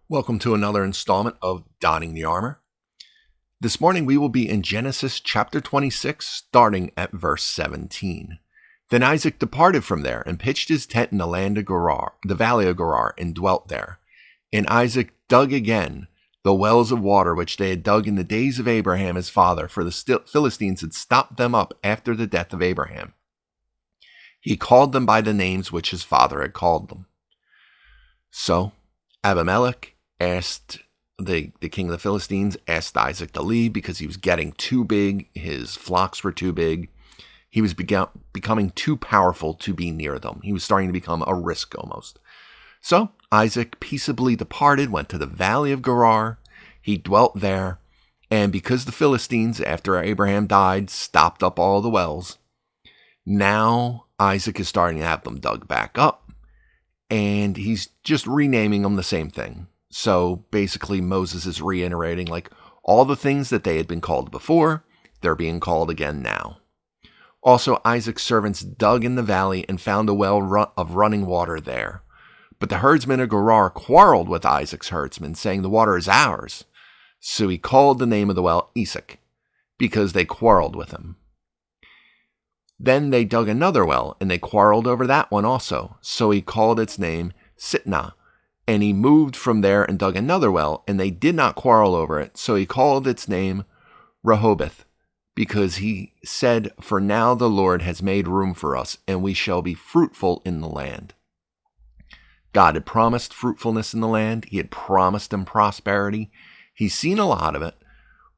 Welcome to another installment of Donning the Armor. This morning we will be in Genesis chapter 26, starting at verse 17. Then Isaac departed from there and pitched his tent in the land of Gerar, the valley of Gerar, and dwelt there. And Isaac dug again the wells of water which they had dug in the days of Abraham his father, for the Philistines had stopped them up after the death of Abraham. He called them by the names which his father had called them. So Abimelech asked the king of the Philistines, asked Isaac to leave because he was getting too big. His flocks were too big. He was becoming too powerful to be near them. He was starting to become a risk almost. So Isaac peaceably departed, went to the valley of Gerar. He dwelt there. And because the Philistines, after Abraham died, stopped up all the wells, now Isaac is starting to have them dug back up. And he's just renaming them the same thing. So basically Moses is reiterating like all the things that they had been called before, they're being called again now. Also, Isaac's servants dug in the valley and found a well of running water there. But the herdsmen of Gerar quarreled with Isaac's herdsmen, saying the water is ours. So he called the name of the well Esek, because they quarreled with him. Then they dug another well, and they quarreled over that one also. So he called its name Sitnah. And he moved from there and dug another well, and they did not quarrel over it. So he called its name Rehoboth, because he said, "For now the Lord has made room for us, and we shall be fruitful in the land." God had promised fruitfulness in the land. He had promised them prosperity. He's seen a lot of it.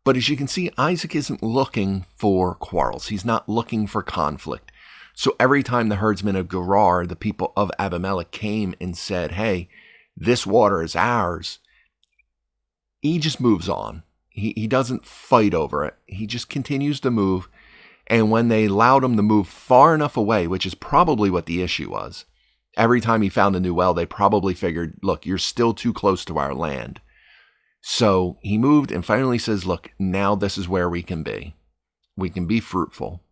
But as you can see, Isaac isn't looking for quarrels. He's not looking for conflict. So every time the herdsmen of Gerar, the people of Abimelech, came and said, "Hey, this water is ours," he just moves on. He doesn't fight over it. He just continues to move. And when they allowed him to move far enough away, which is probably what the issue was, every time he found a new well, they probably figured, look, you're still too close to our land. So he moved and finally says, look, now this is where we can be. We can be fruitful.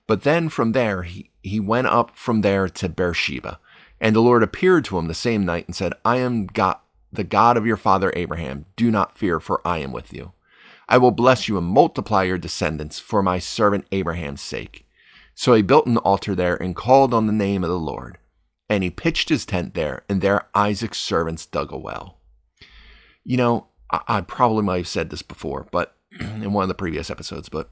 But then from there, he went up from there to Beersheba. And the Lord appeared to him the same night and said, "I am God, the God of your father Abraham. Do not fear, for I am with you. I will bless you and multiply your descendants for my servant Abraham's sake." So he built an altar there and called on the name of the Lord. And he pitched his tent there, and there Isaac's servants dug a well. You know, I probably might have said this before, but in one of the previous episodes, but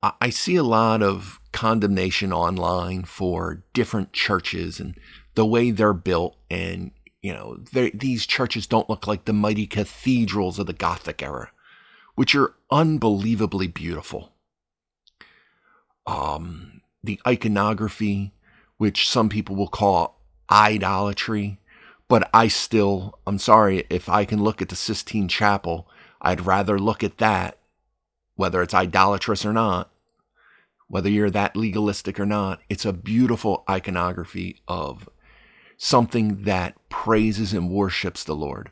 I see a lot of condemnation online for different churches and the way they're built. And, you know, these churches don't look like the mighty cathedrals of the Gothic era, which are unbelievably beautiful. The iconography, which some people will call idolatry, but I'm sorry, if I can look at the Sistine Chapel, I'd rather look at that, whether it's idolatrous or not, whether you're that legalistic or not. It's a beautiful iconography of something that praises and worships the Lord.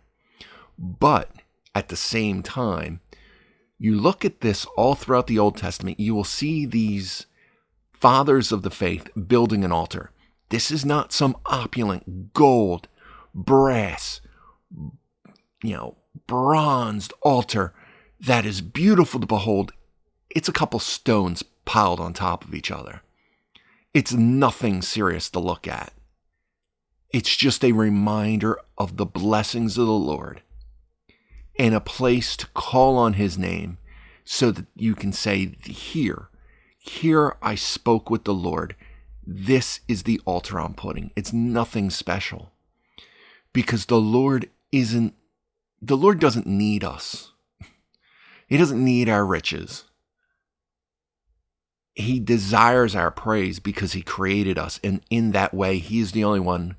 But at the same time, you look at this all throughout the Old Testament, you will see these fathers of the faith building an altar. This is not some opulent gold, brass, bronzed altar that is beautiful to behold. It's a couple stones piled on top of each other. It's nothing serious to look at. It's just a reminder of the blessings of the Lord and a place to call on his name so that you can say, here I spoke with the Lord. This is the altar I'm putting. It's nothing special because the Lord doesn't need us. He doesn't need our riches. He desires our praise because he created us. And in that way, he is the only one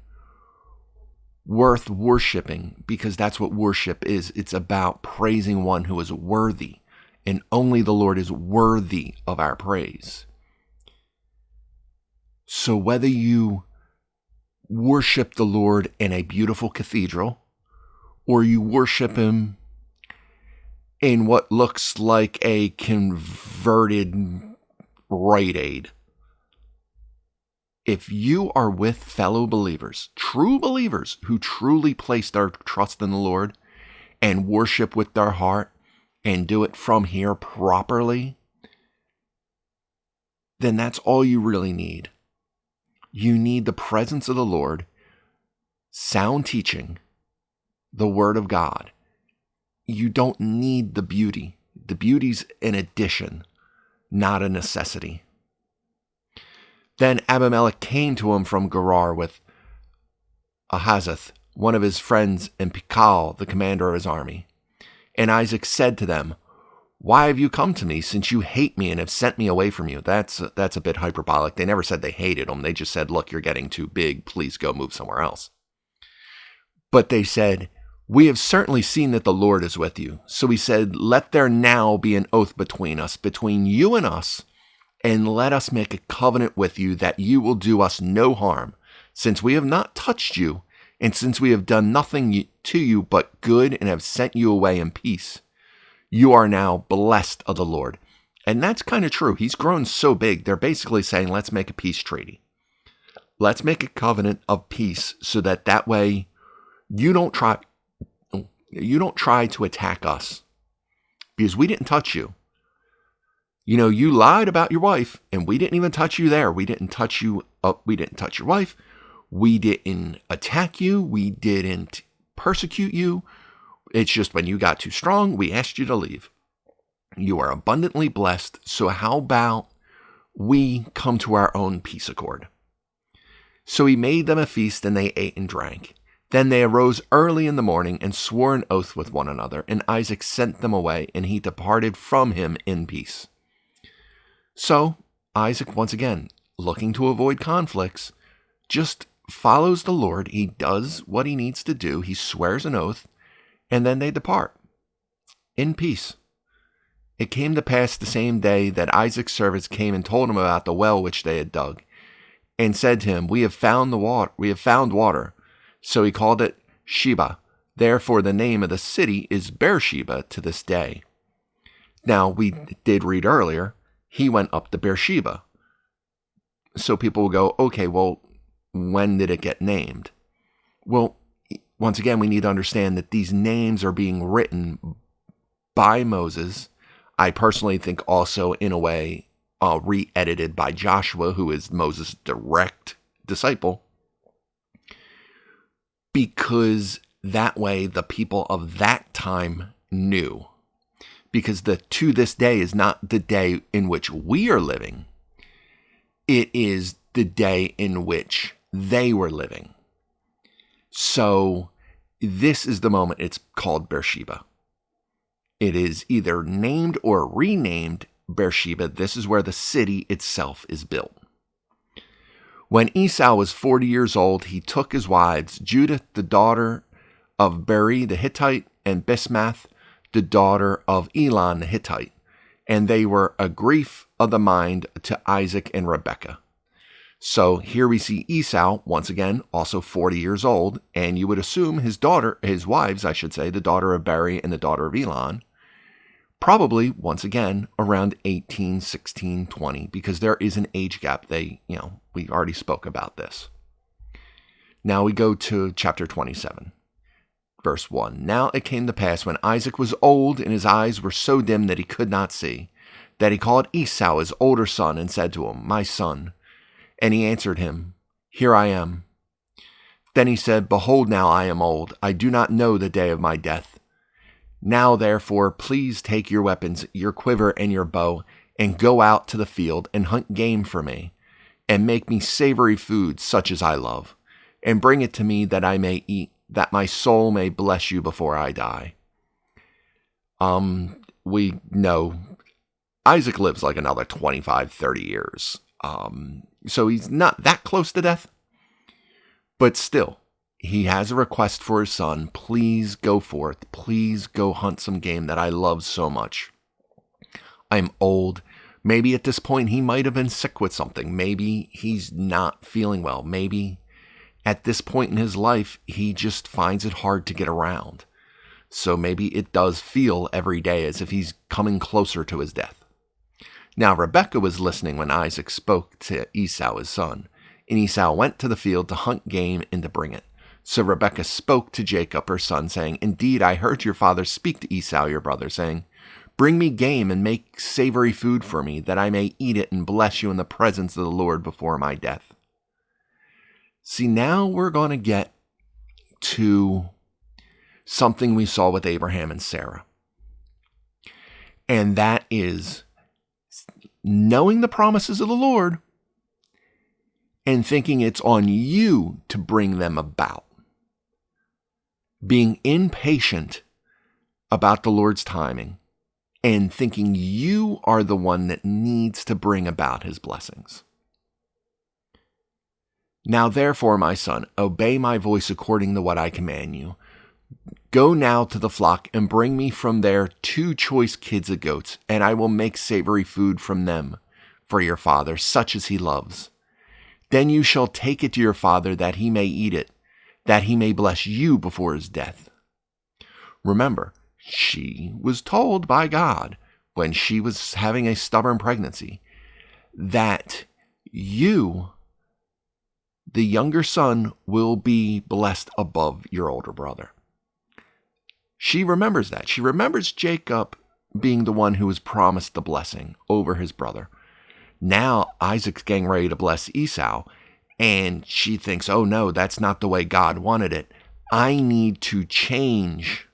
worth worshiping, because that's what worship is. It's about praising one who is worthy. And only the Lord is worthy of our praise. So whether you worship the Lord in a beautiful cathedral, or you worship him in what looks like a converted Rite Aid, if you are with fellow believers, true believers who truly place their trust in the Lord and worship with their heart and do it from here properly, then that's all you really need. You need the presence of the Lord, sound teaching, the Word of God. You don't need the beauty. The beauty's an addition, not a necessity. Then Abimelech came to him from Gerar with Ahazeth, one of his friends, and Pichal, the commander of his army. And Isaac said to them, "Why have you come to me, since you hate me and have sent me away from you?" That's a bit hyperbolic. They never said they hated him. They just said, "Look, you're getting too big. Please go move somewhere else." But they said, "We have certainly seen that the Lord is with you." So he said, "Let there now be an oath between us, between you and us, and let us make a covenant with you that you will do us no harm, since we have not touched you, and since we have done nothing to you but good and have sent you away in peace. You are now blessed of the Lord." And that's kind of true. He's grown so big. They're basically saying, let's make a peace treaty. Let's make a covenant of peace so that way you don't try to attack us because we didn't touch you. You lied about your wife, and we didn't even touch you there. We didn't touch you. We didn't touch your wife. We didn't attack you. We didn't persecute you. It's just when you got too strong, we asked you to leave. You are abundantly blessed. So how about we come to our own peace accord? So he made them a feast, and they ate and drank. Then they arose early in the morning and swore an oath with one another. And Isaac sent them away, and he departed from him in peace. So Isaac, once again, looking to avoid conflicts, just follows the Lord. He does what he needs to do. He swears an oath, and then they depart in peace. It came to pass the same day that Isaac's servants came and told him about the well which they had dug, and said to him, "We have found the water. We have found water." So he called it Sheba. Therefore, the name of the city is Beersheba to this day. Now, we did read earlier, he went up to Beersheba. So people will go, okay, well, when did it get named? Well, once again, we need to understand that these names are being written by Moses. I personally think also, in a way, re-edited by Joshua, who is Moses' direct disciple, because that way the people of that time knew. Because to this day is not the day in which we are living. It is the day in which they were living. So this is the moment it's called Beersheba. It is either named or renamed Beersheba. This is where the city itself is built. When Esau was 40 years old, he took his wives, Judith, the daughter of Beri the Hittite, and Bismath, the daughter of Elon the Hittite, and they were a grief of the mind to Isaac and Rebekah. So here we see Esau, once again, also 40 years old, and you would assume his wives, the daughter of Beri and the daughter of Elon, probably, once again, around 18, 16, 20, because there is an age gap. We already spoke about this. Now we go to chapter 27. Verse 1, Now it came to pass when Isaac was old and his eyes were so dim that he could not see, that he called Esau his older son and said to him, "My son." And he answered him, "Here I am." Then he said, "Behold, now I am old. I do not know the day of my death. Now therefore, please take your weapons, your quiver and your bow, and go out to the field and hunt game for me, and make me savory food such as I love, and bring it to me that I may eat, that my soul may bless you before I die." We know Isaac lives like another 25, 30 years. So he's not that close to death. But still, he has a request for his son. Please go forth. Please go hunt some game that I love so much. I'm old. Maybe at this point he might have been sick with something. Maybe he's not feeling well. Maybe at this point in his life, he just finds it hard to get around. So maybe it does feel every day as if he's coming closer to his death. Now, Rebekah was listening when Isaac spoke to Esau, his son. And Esau went to the field to hunt game and to bring it. So Rebekah spoke to Jacob her son, saying, Indeed, I heard your father speak to Esau your brother, saying, Bring me game and make savory food for me, that I may eat it and bless you in the presence of the Lord before my death. See, now we're going to get to something we saw with Abraham and Sarah. And that is knowing the promises of the Lord and thinking it's on you to bring them about. Being impatient about the Lord's timing and thinking you are the one that needs to bring about his blessings. Now therefore, my son, obey my voice according to what I command you. Go now to the flock and bring me from there 2 choice kids of goats, and I will make savory food from them for your father, such as he loves. Then you shall take it to your father that he may eat it, that he may bless you before his death. Remember, she was told by God when she was having a stubborn pregnancy that you, the younger son, will be blessed above your older brother. She remembers that. She remembers Jacob being the one who was promised the blessing over his brother. Now Isaac's getting ready to bless Esau, and she thinks, oh no, that's not the way God wanted it. I need to change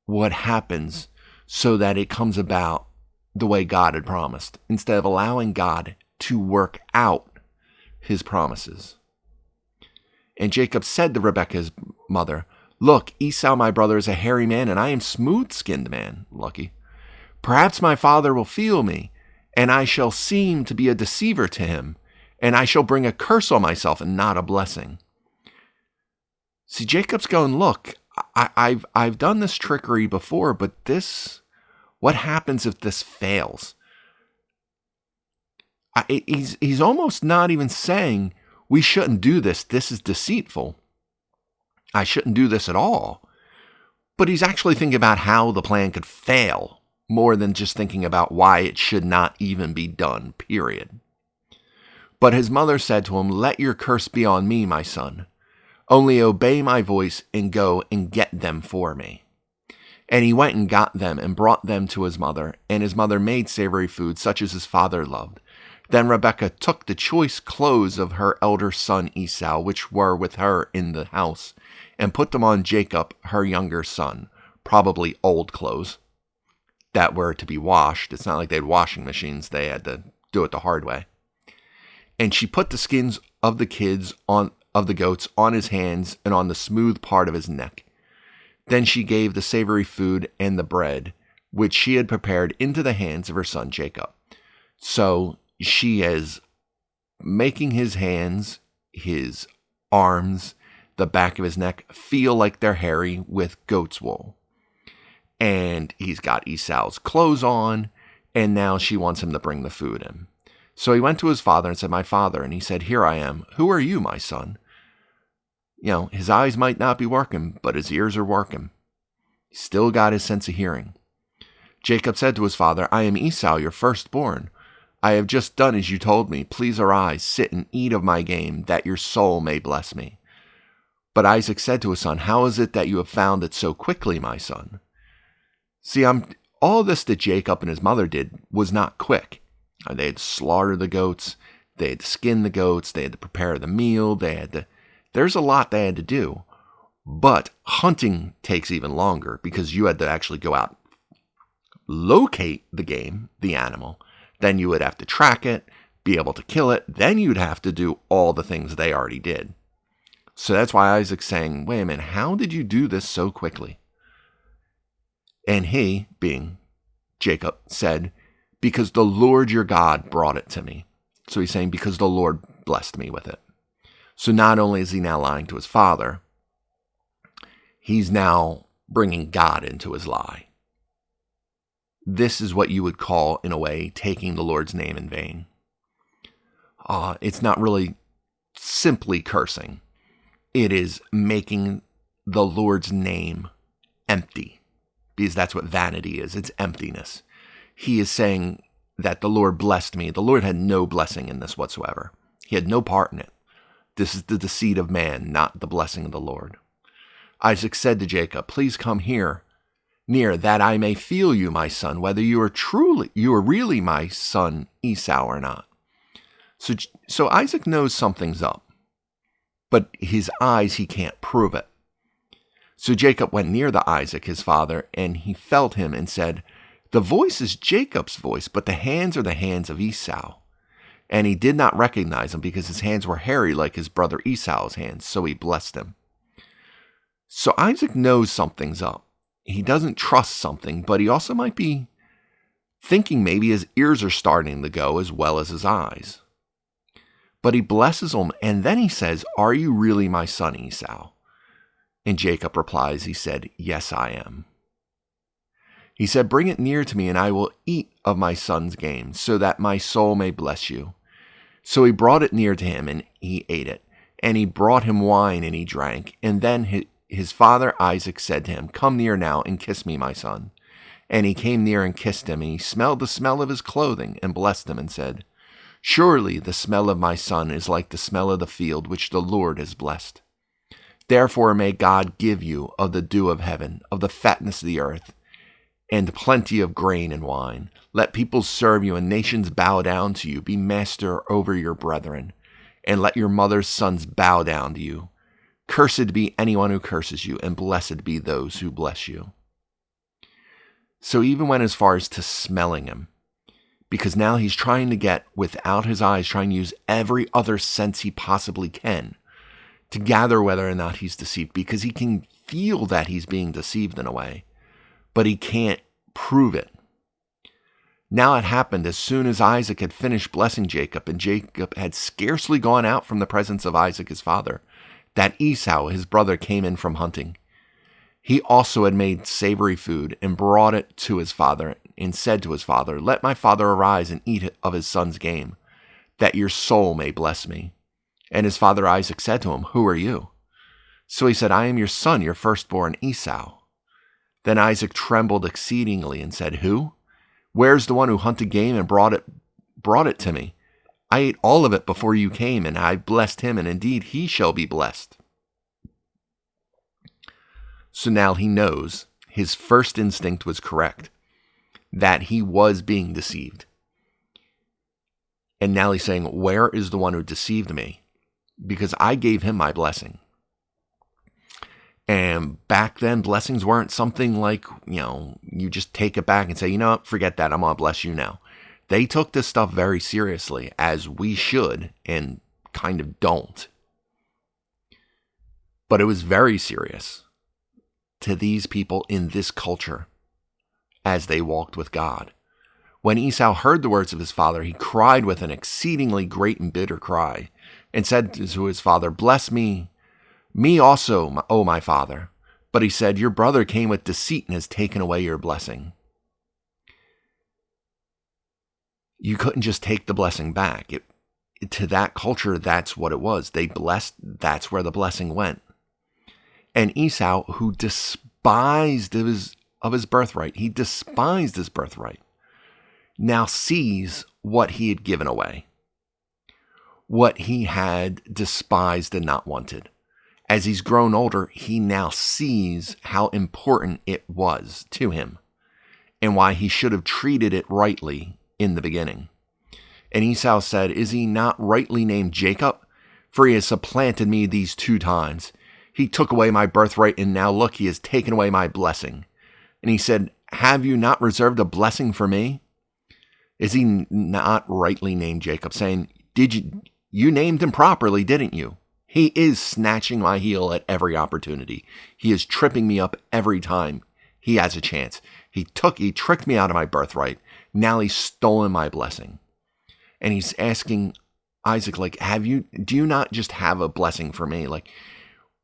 what happens so that it comes about the way God had promised, instead of allowing God to work out his promises. And Jacob said to Rebekah's mother, Look, Esau my brother is a hairy man, and I am smooth-skinned man. Lucky. Perhaps my father will feel me, and I shall seem to be a deceiver to him, and I shall bring a curse on myself and not a blessing. See, Jacob's going, look, I've done this trickery before, but what happens if this fails? He's almost not even saying, we shouldn't do this. This is deceitful. I shouldn't do this at all. But he's actually thinking about how the plan could fail, more than just thinking about why it should not even be done, period. But his mother said to him, Let your curse be on me, my son. Only obey my voice and go and get them for me. And he went and got them and brought them to his mother, and his mother made savory food such as his father loved. Then Rebekah took the choice clothes of her elder son Esau, which were with her in the house, and put them on Jacob, her younger son, probably old clothes that were to be washed. It's not like they had washing machines. They had to do it the hard way. And she put the skins of the goats on his hands and on the smooth part of his neck. Then she gave the savory food and the bread, which she had prepared, into the hands of her son Jacob. So she is making his hands, his arms, the back of his neck feel like they're hairy with goat's wool. And he's got Esau's clothes on, and now she wants him to bring the food in. So he went to his father and said, My father. And he said, Here I am. Who are you, my son? His eyes might not be working, but his ears are working. He's still got his sense of hearing. Jacob said to his father, I am Esau, your firstborn. I have just done as you told me. Please arise, sit and eat of my game, that your soul may bless me. But Isaac said to his son, How is it that you have found it so quickly, my son? See, all this that Jacob and his mother did was not quick. They had to slaughter the goats. They had to skin the goats. They had to prepare the meal. There's a lot they had to do. But hunting takes even longer because you had to actually go out, locate the game, the animal. Then you would have to track it, be able to kill it. Then you'd have to do all the things they already did. So that's why Isaac's saying, wait a minute, how did you do this so quickly? And he, being Jacob, said, Because the Lord your God brought it to me. So he's saying, because the Lord blessed me with it. So not only is he now lying to his father, he's now bringing God into his lie. This is what you would call, in a way, taking the Lord's name in vain. It's not really simply cursing. It is making the Lord's name empty, because that's what vanity is. It's emptiness. He is saying that the Lord blessed me. The Lord had no blessing in this whatsoever. He had no part in it. This is the deceit of man, not the blessing of the Lord. Isaac said to Jacob, "Please come here near, that I may feel you, my son, whether you are really my son Esau or not." So Isaac knows something's up, but his eyes, he can't prove it. So Jacob went near to Isaac, his father, and he felt him and said, "The voice is Jacob's voice, but the hands are the hands of Esau." And he did not recognize him because his hands were hairy like his brother Esau's hands, so he blessed him. So Isaac knows something's up. He doesn't trust something, but he also might be thinking maybe his ears are starting to go as well as his eyes. But he blesses him, and then he says, "Are you really my son Esau?" And Jacob replies, he said, "Yes, I am." He said, "Bring it near to me, and I will eat of my son's game, so that my soul may bless you." So he brought it near to him, and he ate it. And he brought him wine, and he drank. And then his father Isaac said to him, "Come near now, and kiss me, my son." And he came near and kissed him, and he smelled the smell of his clothing, and blessed him, and said, "Surely the smell of my son is like the smell of the field which the Lord has blessed. Therefore may God give you of the dew of heaven, of the fatness of the earth, and plenty of grain and wine. Let people serve you, and nations bow down to you. Be master over your brethren, and let your mother's sons bow down to you. Cursed be anyone who curses you, and blessed be those who bless you." So even went as far as to smelling him, because now he's trying to get, without his eyes, trying to use every other sense he possibly can to gather whether or not he's deceived, because he can feel that he's being deceived in a way, but he can't prove it. Now it happened as soon as Isaac had finished blessing Jacob, and Jacob had scarcely gone out from the presence of Isaac his father, that Esau his brother came in from hunting. He also had made savory food, and brought it to his father, and said to his father, "Let my father arise and eat of his son's game, that your soul may bless me." And his father Isaac said to him, "Who are you?" So he said, "I am your son, your firstborn Esau." Then Isaac trembled exceedingly and said, "Who? Where's the one who hunted game and brought it to me? I ate all of it before you came, and I blessed him, and indeed he shall be blessed." So now he knows his first instinct was correct, that he was being deceived. And now he's saying, "Where is the one who deceived me? Because I gave him my blessing." And back then, blessings weren't something like, you just take it back and say, "You know what, forget that, I'm going to bless you now." They took this stuff very seriously, as we should, and kind of don't. But it was very serious to these people in this culture as they walked with God. When Esau heard the words of his father, he cried with an exceedingly great and bitter cry, and said to his father, "Bless me also, O my father." But he said, "Your brother came with deceit and has taken away your blessing." You couldn't just take the blessing back. To that culture, that's what it was. They blessed, that's where the blessing went. And Esau, who despised of his birthright, he despised his birthright, now sees what he had given away, what he had despised and not wanted. As he's grown older, he now sees how important it was to him, and why he should have treated it rightly in the beginning. And Esau said, "Is he not rightly named Jacob? For he has supplanted me these 2 times. He took away my birthright, and now look, he has taken away my blessing." And he said, "Have you not reserved a blessing for me?" Is he not rightly named Jacob? Saying, you named him properly, didn't you? He is snatching my heel at every opportunity. He is tripping me up every time he has a chance. He tricked me out of my birthright. Now he's stolen my blessing. And he's asking Isaac, do you not just have a blessing for me?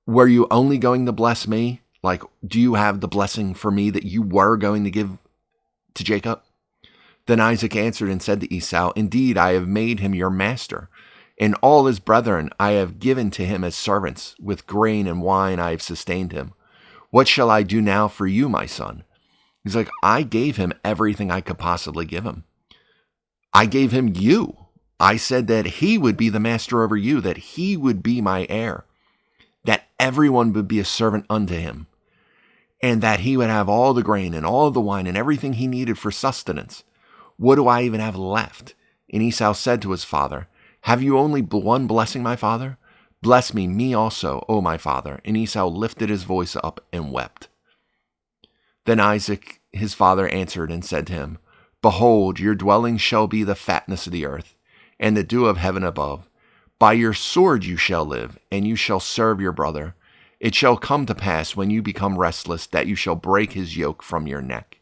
Were you only going to bless me? Do you have the blessing for me that you were going to give to Jacob? Then Isaac answered and said to Esau, "Indeed, I have made him your master, and all his brethren I have given to him as servants. With grain and wine I have sustained him. What shall I do now for you, my son?" He's like, "I gave him everything I could possibly give him. I gave him you. I said that he would be the master over you, that he would be my heir, that everyone would be a servant unto him, and that he would have all the grain and all the wine and everything he needed for sustenance. What do I even have left? And Esau said to his father, have you only one blessing, my father? Bless me also, O my father. And Esau lifted his voice up and wept. Then Isaac his father answered and said to him, behold, your dwelling shall be the fatness of the earth, and the dew of heaven above. By your sword you shall live, and you shall serve your brother. It shall come to pass when you become restless that you shall break his yoke from your neck.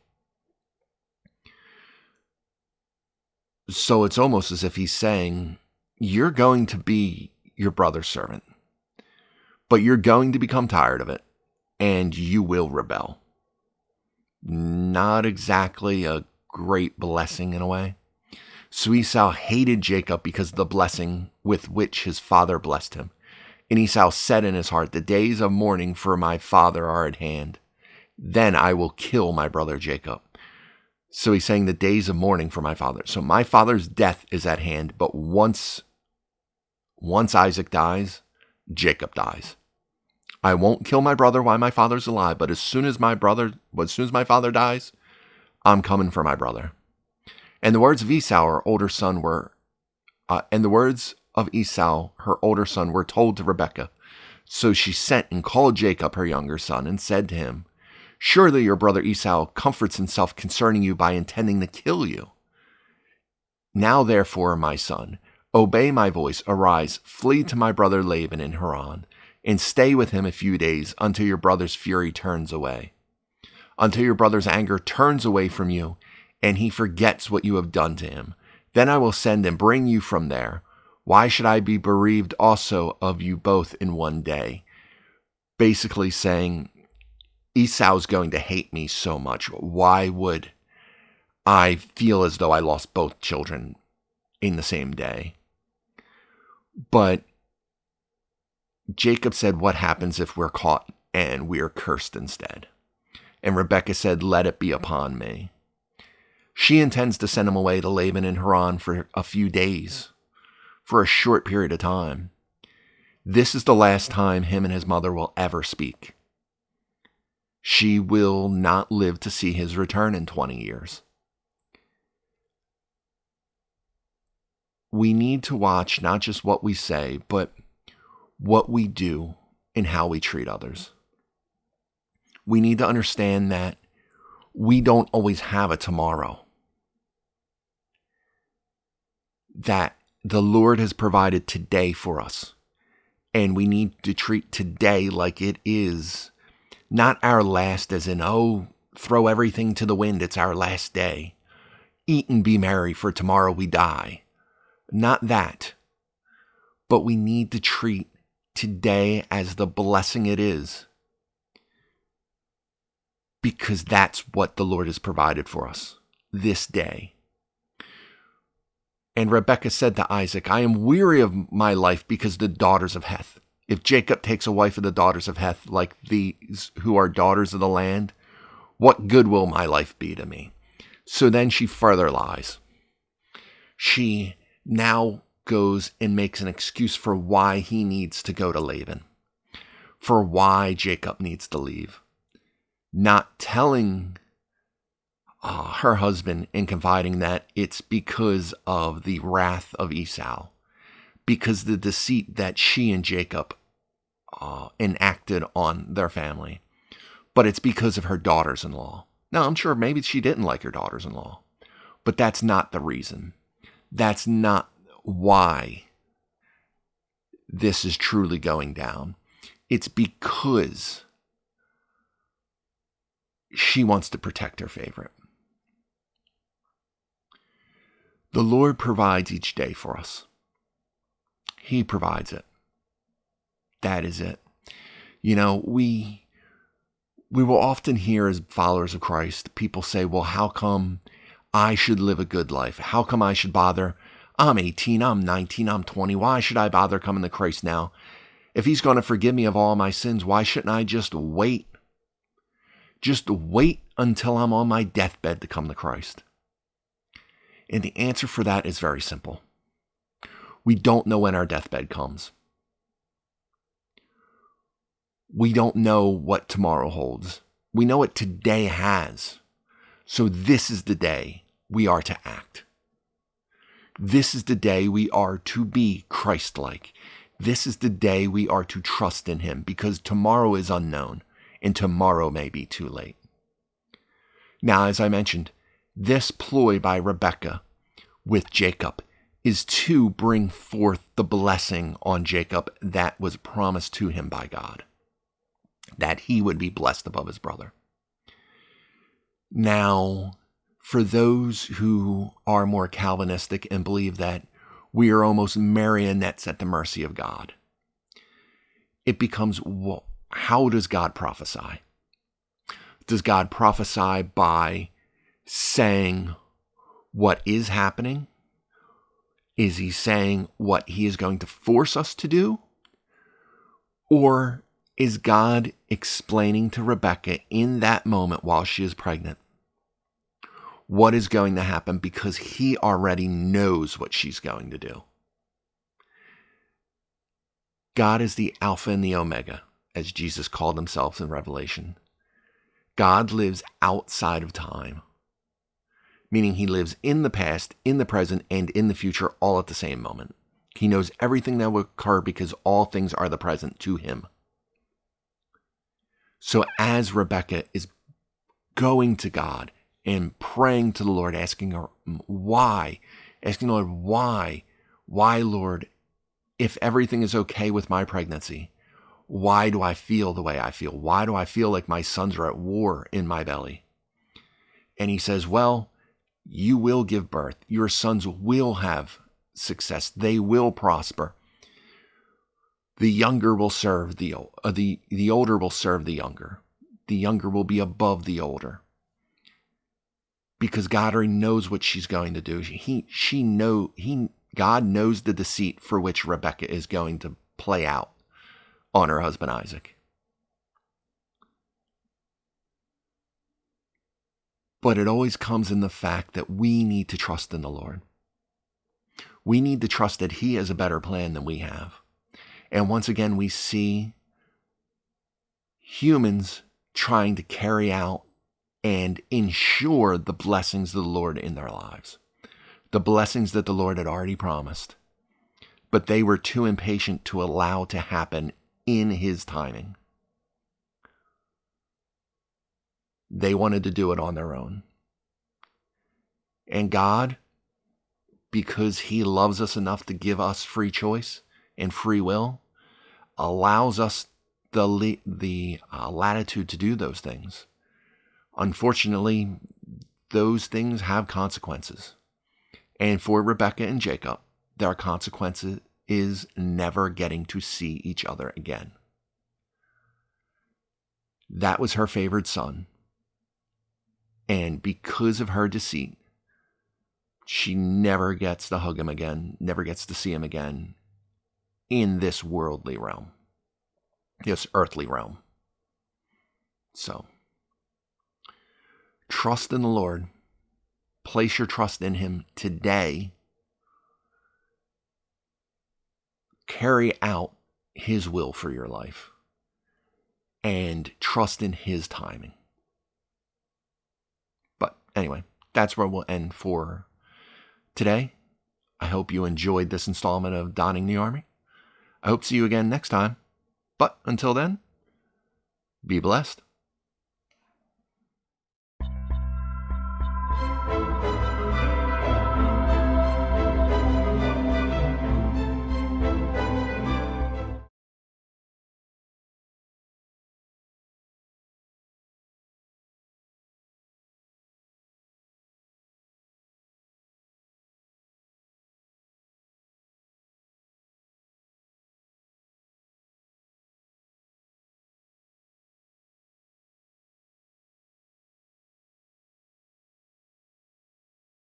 So it's almost as if he's saying, you're going to be your brother's servant, but you're going to become tired of it, and you will rebel. Not exactly a great blessing in a way. So Esau hated Jacob because of the blessing with which his father blessed him. And Esau said in his heart, the days of mourning for my father are at hand. Then I will kill my brother Jacob. So he's saying the days of mourning for my father. So my father's death is at hand, but once Isaac dies, Jacob dies. I won't kill my brother while my father's alive, but as soon as my father dies, I'm coming for my brother. And the words of Esau, her older son, were told to Rebekah. So she sent and called Jacob, her younger son, and said to him, surely your brother Esau comforts himself concerning you by intending to kill you. Now therefore, my son, obey my voice, arise, flee to my brother Laban in Haran, and stay with him a few days until your brother's fury turns away, until your brother's anger turns away from you, and he forgets what you have done to him. Then I will send and bring you from there. Why should I be bereaved also of you both in one day? Basically saying, Esau's going to hate me so much. Why would I feel as though I lost both children in the same day? But Jacob said, what happens if we're caught and we are cursed instead? And Rebekah said, let it be upon me. She intends to send him away to Laban in Haran for a few days, for a short period of time. This is the last time him and his mother will ever speak. She will not live to see his return in 20 years. We need to watch not just what we say, but what we do and how we treat others. We need to understand that we don't always have a tomorrow. That the Lord has provided today for us. And we need to treat today like it is not our last, as in, oh, throw everything to the wind, it's our last day. Eat and be merry, for tomorrow we die. Not that. But we need to treat today as the blessing it is. Because that's what the Lord has provided for us this day. And Rebekah said to Isaac, I am weary of my life because of the daughters of Heth. If Jacob takes a wife of the daughters of Heth, like these who are daughters of the land, what good will my life be to me? So then she further lies. She now goes and makes an excuse for why he needs to go to Laban, for why Jacob needs to leave. Not telling her husband and confiding that it's because of the wrath of Esau, because the deceit that she and Jacob enacted on their family, but it's because of her daughters-in-law. Now, I'm sure maybe she didn't like her daughters-in-law, but that's not the reason. That's not why this is truly going down. It's because she wants to protect her favorite. The Lord provides each day for us. He provides it. That is it. You know, we will often hear as followers of Christ, people say, well, how come I should live a good life? How come I should bother? I'm 18, I'm 19, I'm 20. Why should I bother coming to Christ now? If he's going to forgive me of all my sins, why shouldn't I just wait? Just wait until I'm on my deathbed to come to Christ. And the answer for that is very simple. We don't know when our deathbed comes. We don't know what tomorrow holds. We know what today has. So this is the day we are to act. This is the day we are to be Christ-like. This is the day we are to trust in him, because tomorrow is unknown and tomorrow may be too late. Now, as I mentioned, this ploy by Rebekah with Jacob is to bring forth the blessing on Jacob that was promised to him by God, that he would be blessed above his brother. Now, for those who are more Calvinistic and believe that we are almost marionettes at the mercy of God, it becomes, well, how does God prophesy? Does God prophesy by saying what is happening? Is he saying what he is going to force us to do? Or is God explaining to Rebekah in that moment while she is pregnant what is going to happen, because he already knows what she's going to do? God is the Alpha and the Omega, as Jesus called himself in Revelation. God lives outside of time, meaning he lives in the past, in the present, and in the future all at the same moment. He knows everything that will occur because all things are the present to him. So as Rebekah is going to God and praying to the Lord, asking the Lord, why, Lord, if everything is okay with my pregnancy, why do I feel the way I feel? Why do I feel like my sons are at war in my belly? And he says, well, you will give birth. Your sons will have success. They will prosper. The younger will serve the older will serve the younger. The younger will be above the older. Because God already knows what she's going to do. God knows the deceit for which Rebekah is going to play out on her husband Isaac. But it always comes in the fact that we need to trust in the Lord. We need to trust that he has a better plan than we have. And once again, we see humans trying to carry out and ensure the blessings of the Lord in their lives. The blessings that the Lord had already promised. But they were too impatient to allow to happen in his timing. They wanted to do it on their own. And God, because he loves us enough to give us free choice and free will, allows us the latitude to do those things. Unfortunately, those things have consequences. And for Rebekah and Jacob, their consequence is never getting to see each other again. That was her favored son. And because of her deceit, she never gets to hug him again, never gets to see him again in this worldly realm, this earthly realm. So, trust in the Lord. Place your trust in him today. Carry out his will for your life. And trust in his timing. But anyway, that's where we'll end for today. I hope you enjoyed this installment of Donning the Army. I hope to see you again next time. But until then, be blessed.